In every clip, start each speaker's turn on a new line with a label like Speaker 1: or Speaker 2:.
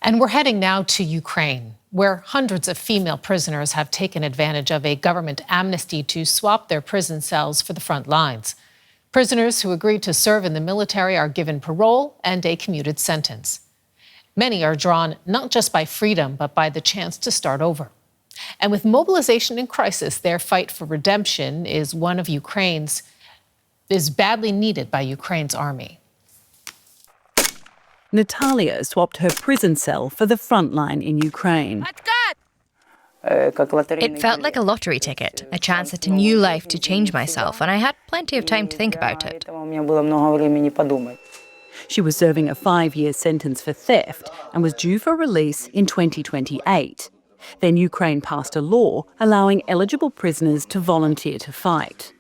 Speaker 1: And we're heading now to Ukraine, where hundreds of female prisoners have taken advantage of a government amnesty to swap their prison cells for the front lines. Prisoners who agreed to serve in the military are given parole and a commuted sentence. Many are drawn not just by freedom, but by the chance to start over. And with mobilization in crisis, their fight for redemption is badly needed by Ukraine's army.
Speaker 2: Natalia swapped her prison cell for the front line in Ukraine.
Speaker 3: It felt like a lottery ticket, a chance at a new life to change myself, and I had plenty of time to think about it.
Speaker 2: She was serving a 5-year sentence for theft and was due for release in 2028. Then Ukraine passed a law allowing eligible prisoners to volunteer to fight.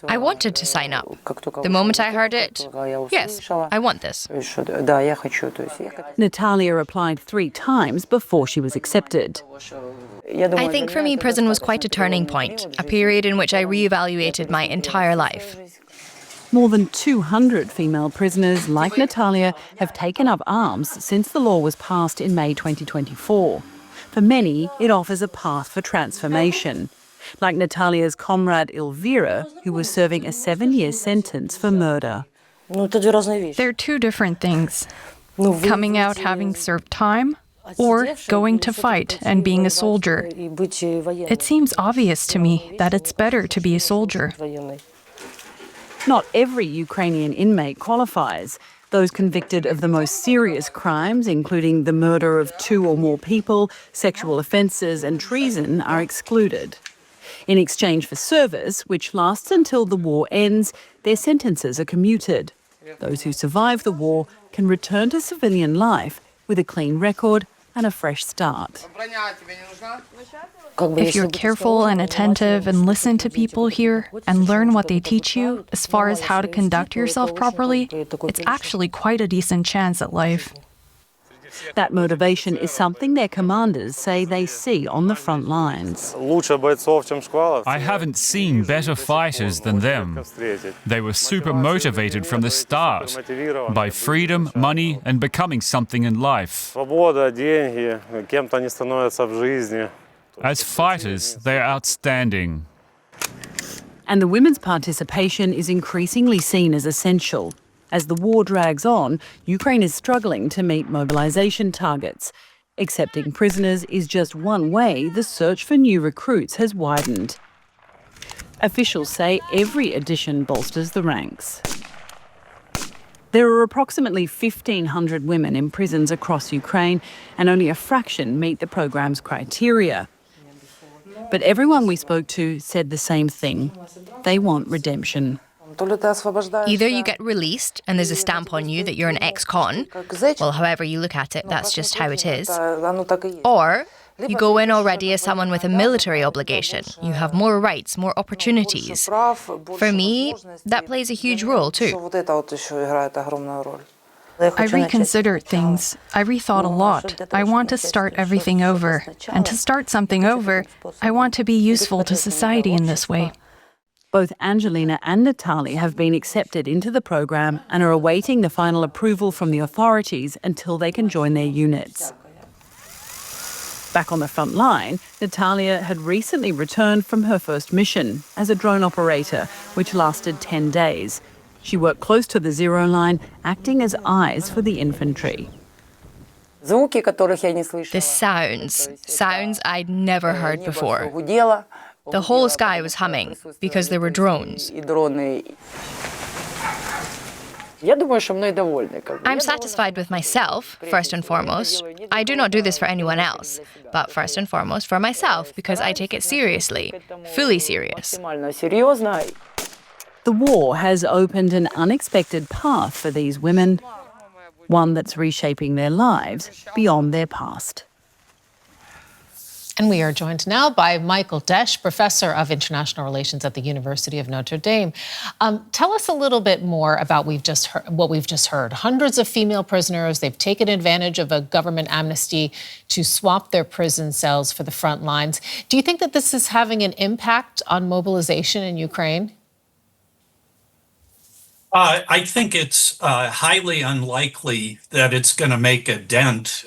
Speaker 3: I wanted to sign up. The moment I heard it, yes, I want this.
Speaker 2: Natalia applied 3 times before she was accepted.
Speaker 3: I think for me, prison was quite a turning point, a period in which I reevaluated my entire life.
Speaker 2: More than 200 female prisoners like Natalia have taken up arms since the law was passed in May 2024. For many, it offers a path for transformation. Like Natalia's comrade Elvira, who was serving a 7-year sentence for murder.
Speaker 4: They're 2 different things. Coming out having served time, or going to fight and being a soldier. It seems obvious to me that it's better to be a soldier.
Speaker 2: Not every Ukrainian inmate qualifies. Those convicted of the most serious crimes, including the murder of 2 or more people, sexual offences and treason, are excluded. In exchange for service, which lasts until the war ends, their sentences are commuted. Those who survive the war can return to civilian life with a clean record and a fresh start.
Speaker 4: If you're careful and attentive and listen to people here and learn what they teach you as far as how to conduct yourself properly, it's actually quite a decent chance at life.
Speaker 2: That motivation is something their commanders say they see on the front lines.
Speaker 5: I haven't seen better fighters than them. They were super motivated from the start by freedom, money, and becoming something in life. As fighters, they're outstanding.
Speaker 2: And the women's participation is increasingly seen as essential. As the war drags on, Ukraine is struggling to meet mobilization targets. Accepting prisoners is just one way the search for new recruits has widened. Officials say every addition bolsters the ranks. There are approximately 1,500 women in prisons across Ukraine, and only a fraction meet the programme's criteria. But everyone we spoke to said the same thing. They want redemption.
Speaker 3: Either you get released and there's a stamp on you that you're an ex-con, well, however you look at it, that's just how it is, or you go in already as someone with a military obligation. You have more rights, more opportunities. For me, that plays a huge role too.
Speaker 4: I reconsidered things. I rethought a lot. I want to start everything over. And to start something over, I want to be useful to society in this way.
Speaker 2: Both Angelina and Natalia have been accepted into the program and are awaiting the final approval from the authorities until they can join their units. Back on the front line, Natalia had recently returned from her first mission as a drone operator, which lasted 10 days. She worked close to the zero line, acting as eyes for the infantry.
Speaker 3: The sounds I'd never heard before. The whole sky was humming because there were drones. I'm satisfied with myself, first and foremost. I do not do this for anyone else, but first and foremost for myself, because I take it seriously, fully serious.
Speaker 2: The war has opened an unexpected path for these women, one that's reshaping their lives beyond their past.
Speaker 1: And we are joined now by Michael Desch, Professor of International Relations at the University of Notre Dame. Tell us a little bit more about what we've just heard. Hundreds of female prisoners, they've taken advantage of a government amnesty to swap their prison cells for the front lines. Do you think that this is having an impact on mobilization in Ukraine?
Speaker 6: I think it's highly unlikely that it's going to make a dent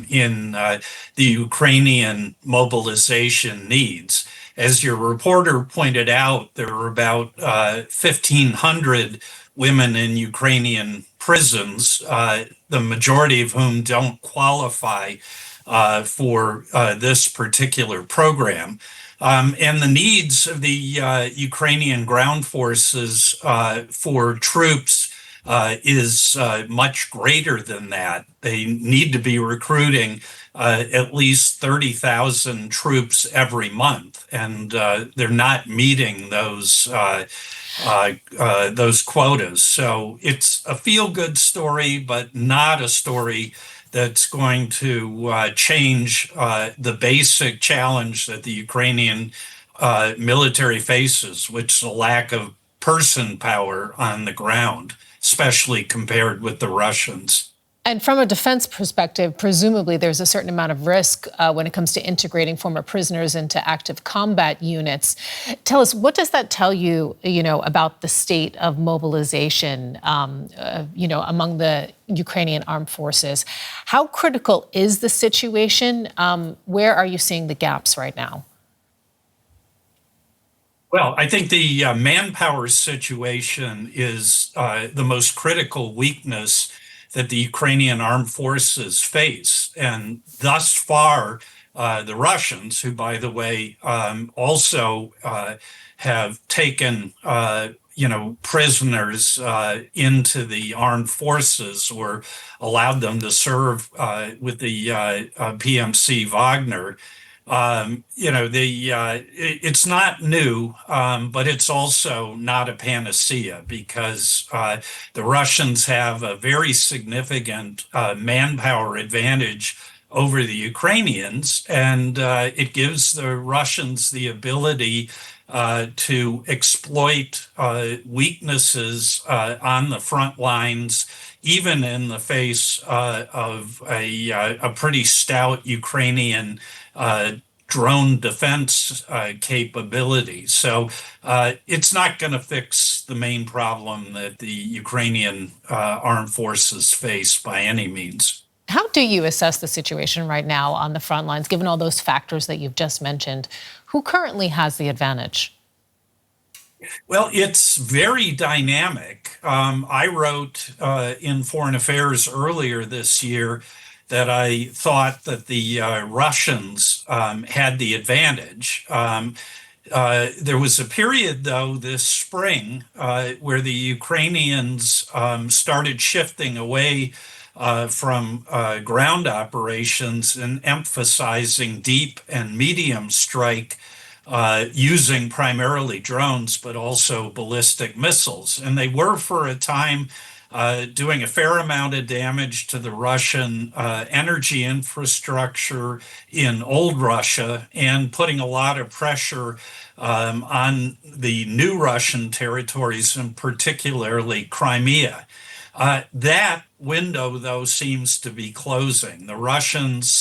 Speaker 6: in the Ukrainian mobilization needs. As your reporter pointed out, there are about 1,500 women in Ukrainian prisons, the majority of whom don't qualify for this particular program. And the needs of the Ukrainian ground forces for troops is much greater than that. They need to be recruiting at least 30,000 troops every month, and they're not meeting those quotas. So it's a feel-good story, but not a story that's going to change the basic challenge that the Ukrainian military faces, which is a lack of person power on the ground, especially compared with the Russians.
Speaker 1: And from a defense perspective, presumably there's a certain amount of risk when it comes to integrating former prisoners into active combat units. Tell us, what does that tell you, about the state of mobilization, among the Ukrainian armed forces? How critical is the situation? Where are you seeing the gaps right now?
Speaker 6: Well, I think the manpower situation is the most critical weakness that the Ukrainian armed forces face. And thus far, the Russians, who, by the way, also have taken prisoners into the armed forces or allowed them to serve with the PMC Wagner. It's not new, but it's also not a panacea because the Russians have a very significant manpower advantage over the Ukrainians, and it gives the Russians the ability to exploit weaknesses on the front lines, even in the face of a pretty stout Ukrainian drone defense capability. So it's not going to fix the main problem that the Ukrainian armed forces face by any means.
Speaker 1: How do you assess the situation right now on the front lines, given all those factors that you've just mentioned? Who currently has the advantage?
Speaker 6: Well, it's very dynamic. I wrote in Foreign Affairs earlier this year that I thought that the Russians had the advantage. There was a period, though, this spring where the Ukrainians started shifting away from ground operations and emphasizing deep and medium strike using primarily drones, but also ballistic missiles. And they were, for a time, doing a fair amount of damage to the Russian energy infrastructure in old Russia and putting a lot of pressure on the new Russian territories, and particularly Crimea. That window, though, seems to be closing. The Russians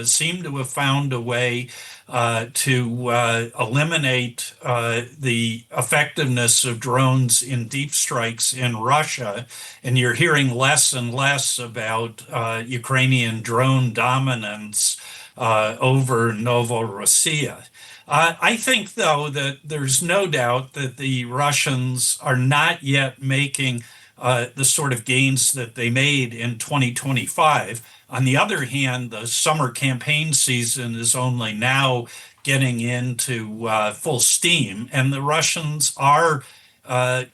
Speaker 6: seem to have found a way to eliminate the effectiveness of drones in deep strikes in Russia. And you're hearing less and less about Ukrainian drone dominance over Novorossiya. I think, though, that there's no doubt that the Russians are not yet making the sort of gains that they made in 2025. On the other hand, the summer campaign season is only now getting into full steam, and the Russians are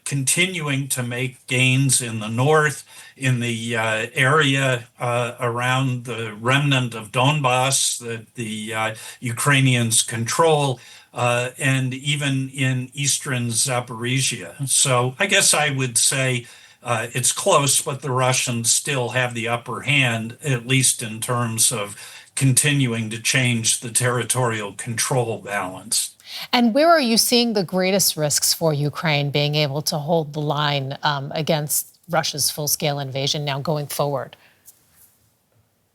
Speaker 6: continuing to make gains in the north, in the area around the remnant of Donbass that the Ukrainians control, and even in eastern Zaporizhia. So I guess I would say it's close, but the Russians still have the upper hand, at least in terms of continuing to change the territorial control balance.
Speaker 1: And where are you seeing the greatest risks for Ukraine being able to hold the line against Russia's full-scale invasion now going forward?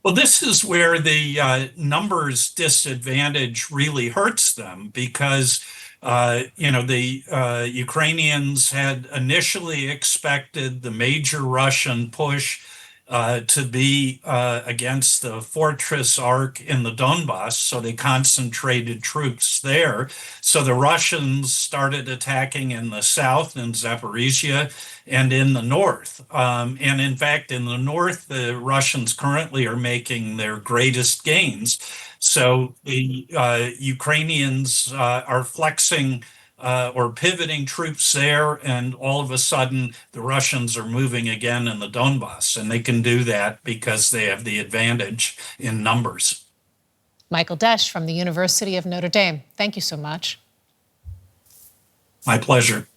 Speaker 6: Well, this is where the numbers disadvantage really hurts them because The Ukrainians had initially expected the major Russian push to be against the fortress arc in the Donbass, so they concentrated troops there. So the Russians started attacking in the south, in Zaporizhia, and in the north. And in fact, in the north, the Russians currently are making their greatest gains. So the Ukrainians are flexing or pivoting troops there, and all of a sudden the Russians are moving again in the Donbass, and they can do that because they have the advantage in numbers.
Speaker 1: Michael Desch from the University of Notre Dame, thank you so much.
Speaker 6: My pleasure.